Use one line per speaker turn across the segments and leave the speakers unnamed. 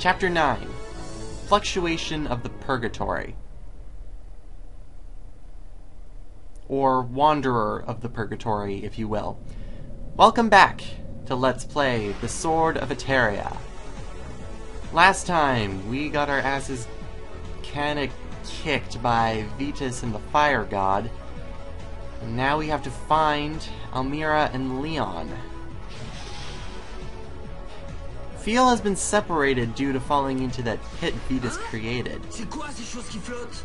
Chapter 9. Fluctuation of the Purgatory. Or Wanderer of the Purgatory, if you will. Welcome back to Let's Play The Sword of Etheria. Last time, we got our asses kinda kicked by Vetus and the Fire God. And now we have to find Almira and Leon. Fiel has been separated due to falling into that pit Vetus created.
C'est quoi ces choses qui flottent?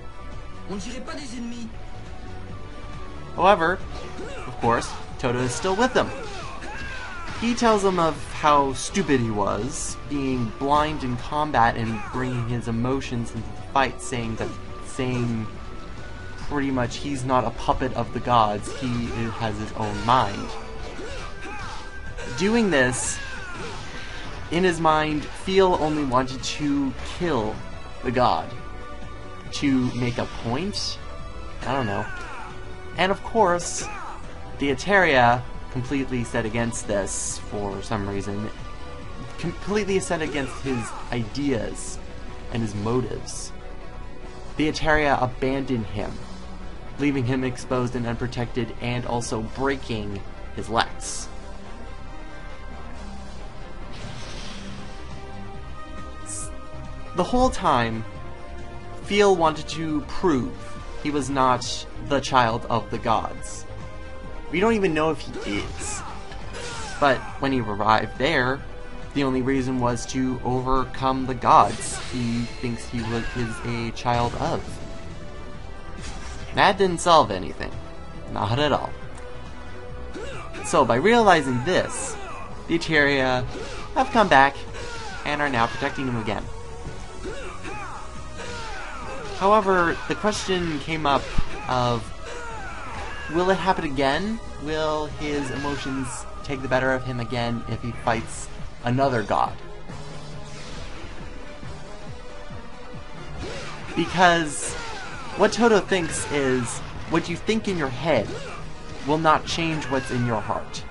On dirait pas des ennemis.
However, of course, Toto is still with them. He tells them of how stupid he was, being blind in combat and bringing his emotions into the fight, saying pretty much he's not a puppet of the gods, he has his own mind. Doing this, in his mind, Fiel only wanted to kill the god. To make a point? I don't know. And of course, the Etheria completely set against this for some reason. Completely set against his ideas and his motives. The Etheria abandoned him, leaving him exposed and unprotected, and also breaking his legs. The whole time, Fiel wanted to prove he was not the child of the gods. We don't even know if he is. But when he arrived there, the only reason was to overcome the gods he thinks he is a child of. That didn't solve anything. Not at all. So by realizing this, the Etheria have come back and are now protecting him again. However, the question came up of, will it happen again? Will his emotions take the better of him again if he fights another god? Because what Toto thinks is, what you think in your head will not change what's in your heart.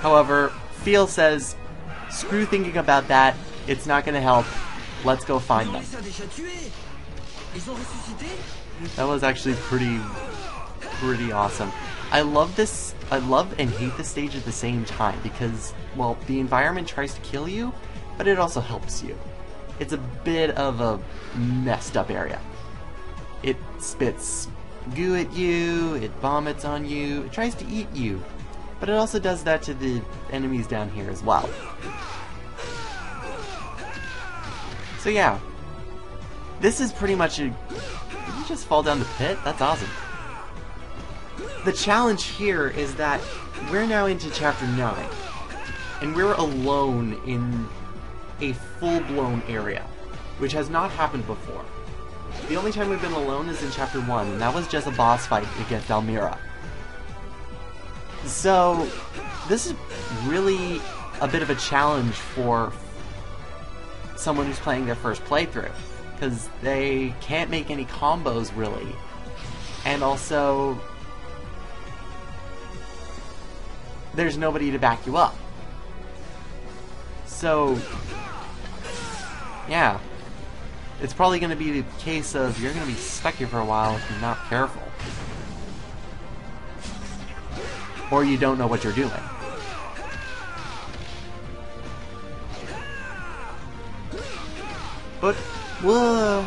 However, Fiel says, screw thinking about that, it's not going to help. Let's go find them. That was actually pretty awesome. I love this. I love and hate this stage at the same time because, well, the environment tries to kill you, but it also helps you. It's a bit of a messed up area. It spits goo at you, it vomits on you, it tries to eat you, but it also does that to the enemies down here as well. So yeah, this is pretty much a... Did you just fall down the pit? That's awesome. The challenge here is that we're now into Chapter 9, and we're alone in a full-blown area, which has not happened before. The only time we've been alone is in Chapter 1, and that was just a boss fight against Almira. So, this is really a bit of a challenge for someone who's playing their first playthrough, because they can't make any combos really, and also there's nobody to back you up. So yeah, it's probably going to be the case of you're going to be stuck here for a while if you're not careful, or you don't know what you're doing. But, whoa!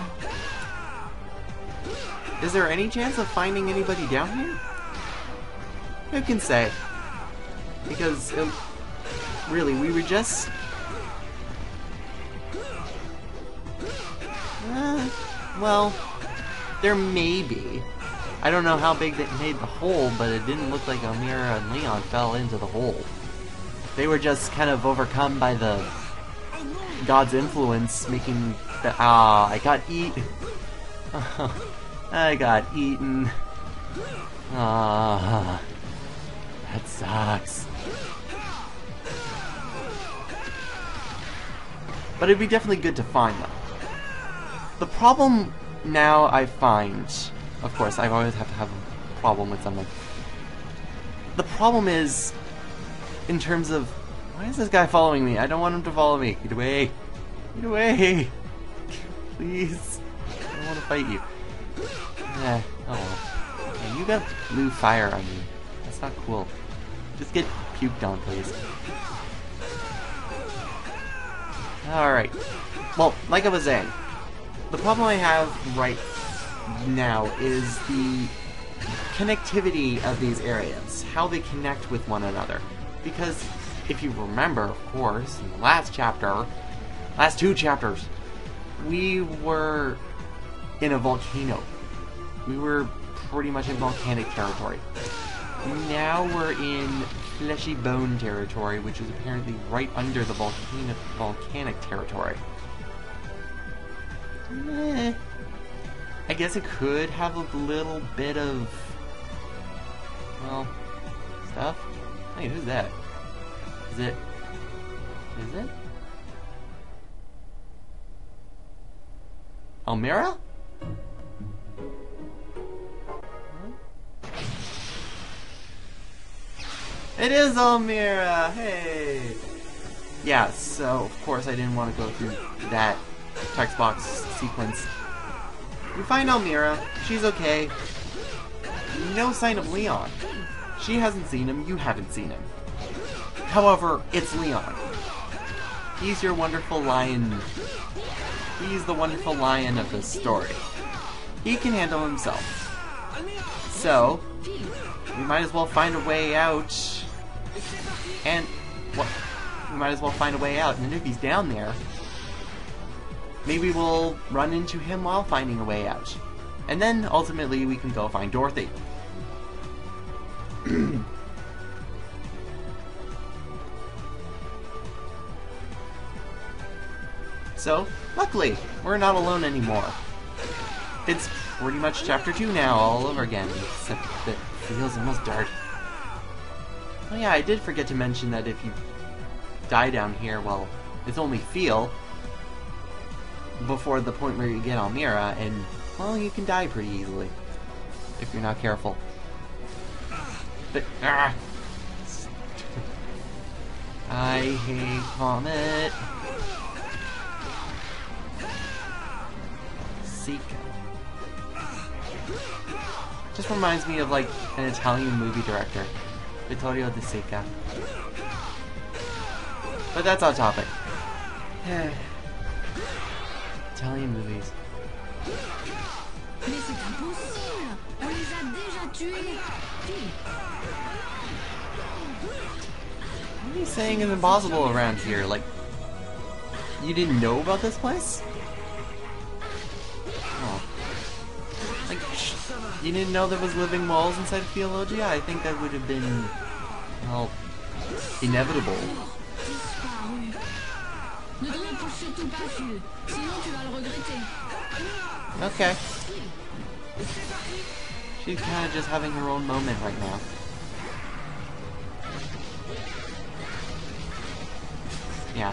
Is there any chance of finding anybody down here? Who can say? Because, really, we were just... well, there may be. I don't know how big they made the hole, but it didn't look like Almira and Leon fell into the hole. They were just kind of overcome by the god's influence, making the... Ah, I got eaten. I got eaten. Ah, that sucks. But it'd be definitely good to find them. The problem now I find... Of course, I always have to have a problem with something. The problem is, in terms of Why is this guy following me? I don't want him to follow me. Get away. Get away. Please. I don't want to fight you. Oh well. Okay, you got blue fire on you. That's not cool. Just get puked on, please. Alright. Well, like I was saying, the problem I have right now is the connectivity of these areas. How they connect with one another. Because, if you remember, of course, in the last two chapters, we were in a volcano. We were pretty much in volcanic territory. Now we're in fleshy bone territory, which is apparently right under the volcanic territory. I guess it could have a little bit of, well, stuff. Hey, who's that? Is it? Almira? It is Almira! Hey! Yeah, so, of course I didn't want to go through that text box sequence. We find Almira. She's okay. No sign of Leon. She hasn't seen him. You haven't seen him. However, it's Leon. He's your wonderful lion. He's the wonderful lion of this story. He can handle himself. So, we might as well find a way out. And, well, we might as well find a way out. And if he's down there, maybe we'll run into him while finding a way out. And then, ultimately, we can go find Dorothy. So, luckily, we're not alone anymore. It's pretty much Chapter 2 now, all over again, except that it feels almost dark. Oh yeah, I did forget to mention that if you die down here, well, it's only feel before the point where you get Almira, and, well, you can die pretty easily if you're not careful. But, I hate vomit. Seca. Just reminds me of, like, an Italian movie director. Vittorio De Sica. But that's off topic. Italian movies.
Mais c'est impossible! On les a déjà tués!
What are you saying is impossible around here? Like, you didn't know about this place? Oh. Like, you didn't know there was living walls inside of Theologia? I think that would have been, well, inevitable.
Ne te repousse surtout pas, Phil. Sinon tu vas le regretter.
Okay. She's kind of just having her own moment right now. Yeah.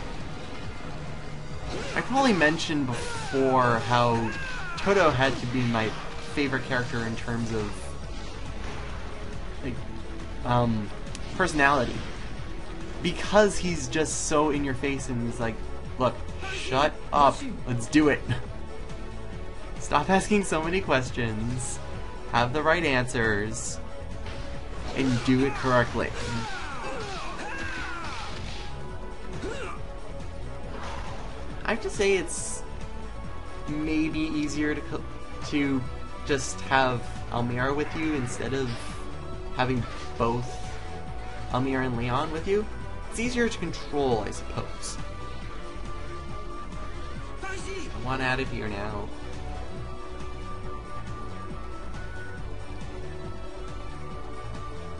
I probably mentioned before how Toto had to be my favorite character in terms of, like, personality. Because he's just so in your face and he's like, look, shut up, let's do it. Stop asking so many questions, have the right answers, and do it correctly. I have to say it's maybe easier to just have Almira with you instead of having both Almira and Leon with you. It's easier to control, I suppose. I want out of here now.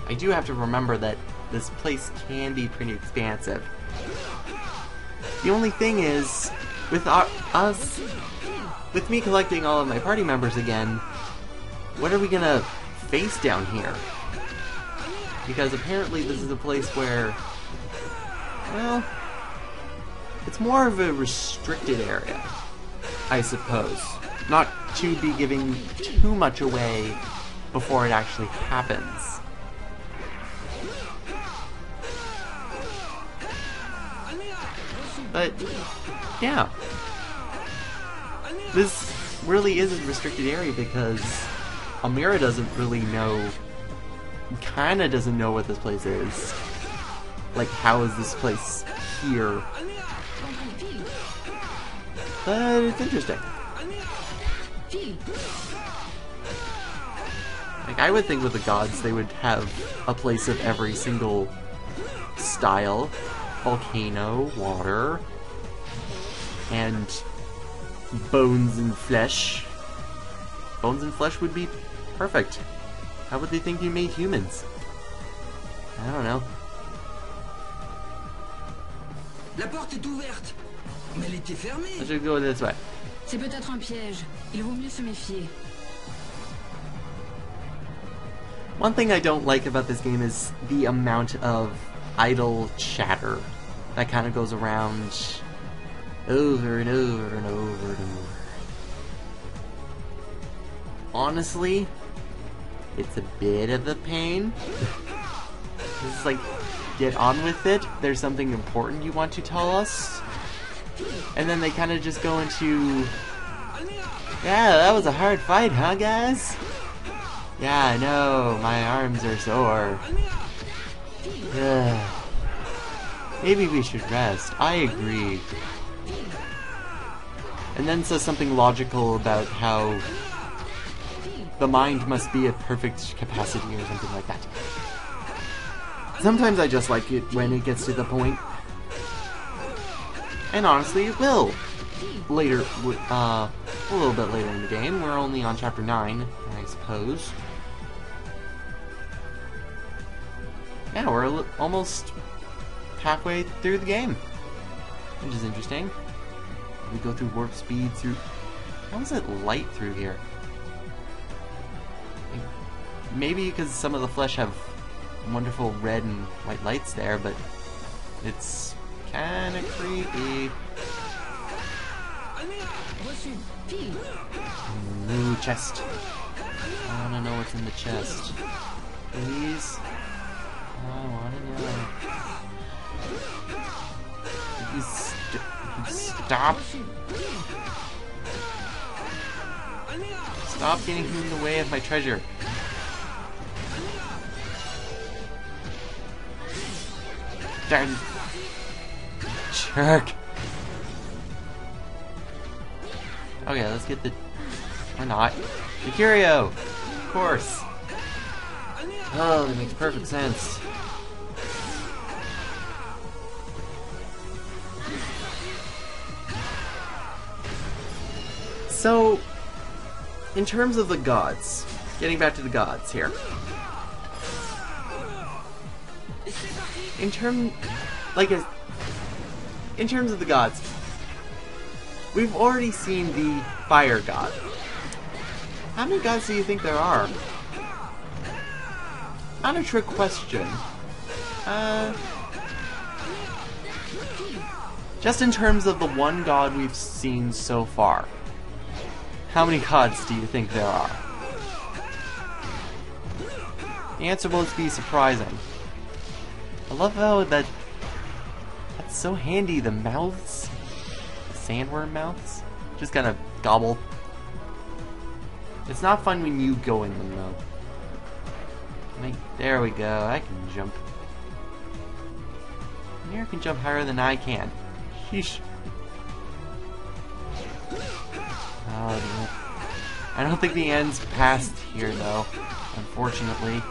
I do have to remember that this place can be pretty expansive. The only thing is, with with me collecting all of my party members again, what are we gonna face down here? Because apparently this is a place where, well, it's more of a restricted area, I suppose. Not to be giving too much away before it actually happens. But, yeah. This really is a restricted area because Amira doesn't really know, kinda doesn't know what this place is. Like, how is this place here? But it's interesting. Like, I would think with the gods they would have a place of every single style. Volcano, water, and bones and flesh. Bones and flesh would be perfect. How would they think you made humans? I don't know.
La porte est ouverte, mais elle était fermée.
I should go this way.
C'est peut-être un piège. Il vaut mieux se méfier.
One thing I don't like about this game is the amount of idle chatter that kind of goes around over and over and over and over. Honestly, it's a bit of a pain. It's like, get on with it. There's something important you want to tell us. And then they kind of just go into, yeah, that was a hard fight, huh, guys? Yeah, I know, my arms are sore. Maybe we should rest. I agree. And then says something logical about how the mind must be at perfect capacity or something like that. Sometimes I just like it when it gets to the point. And honestly, it will. Later, a little bit later in the game. We're only on chapter 9, I suppose. Yeah, we're almost halfway through the game, which is interesting. We go through warp speed through... How is it light through here? Maybe because some of the flesh have wonderful red and white lights there, but it's kind of creepy. Ooh, chest. I want to know what's in the chest. Please? I want to know. Stop. Stop getting in the way of my treasure. Darn. Jerk. Okay, let's get the... Or not. The curio! Of course. Oh, that makes perfect sense. So, in terms of the gods, getting back to the gods here. In terms of the gods, we've already seen the fire god. How many gods do you think there are? Not a trick question. Just in terms of the one god we've seen so far. How many gods do you think there are? The answer won't be surprising. I love how that's so handy, the mouths. The sandworm mouths. Just kind of gobble. It's not fun when you go in them though. There we go, I can jump. Mira can jump higher than I can. Sheesh. Oh, dear. I don't think the end's past here though, unfortunately.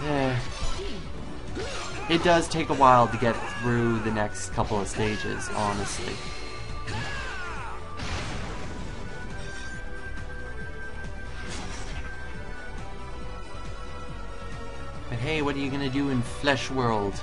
Yeah. It does take a while to get through the next couple of stages, honestly. But hey, what are you gonna do in Flesh World?